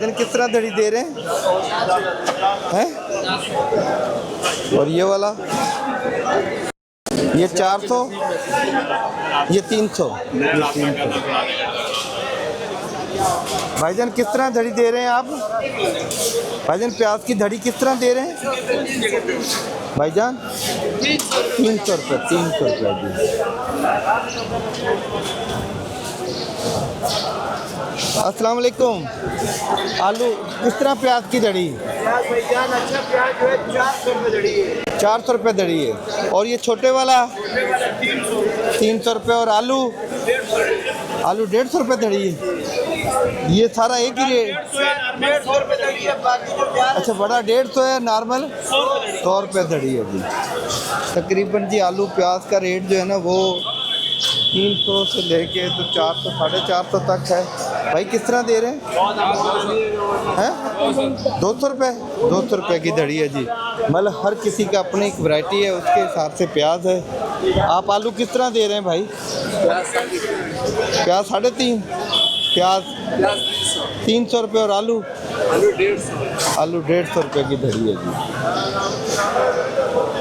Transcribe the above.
किस तरह दड़ी दे रहे हैं? और ये वाला ये 400, ये 300। भाईजान किस तरह धड़ी दे रहे हैं आप? भाईजान प्याज की धड़ी किस तरह दे रहे हैं भाईजान? 300 रुपये। 300 रुपये जी। अस्सलाम वालेकुम। आलू किस तरह प्याज की धड़ी? भाईजान अच्छा प्याज जो है 400 रुपये धड़ी है। 400 रुपये धड़ी है। और ये छोटे वाला 300 रुपये। और आलू 150 रुपये धड़ी है। ये सारा एक ही रेट? 150 रुपये धड़ी है। बाकी जो प्याज अच्छा, बड़ा 150 है, नॉर्मल 100 रुपये धड़ी है जी। तकरीबन जी आलू प्याज का रेट जो है ना वो 300 से लेके तो 400 450 तक है। भाई किस तरह दे रहे हैं? 200 रुपये। 200 रुपये की धड़ी है जी। मतलब हर किसी का अपनी एक वैरायटी है, उसके हिसाब से प्याज है। आप आलू किस तरह दे रहे हैं भाई? प्याज 350। प्याज 300 रुपये। और आलू 150 रुपये की धड़ी है जी।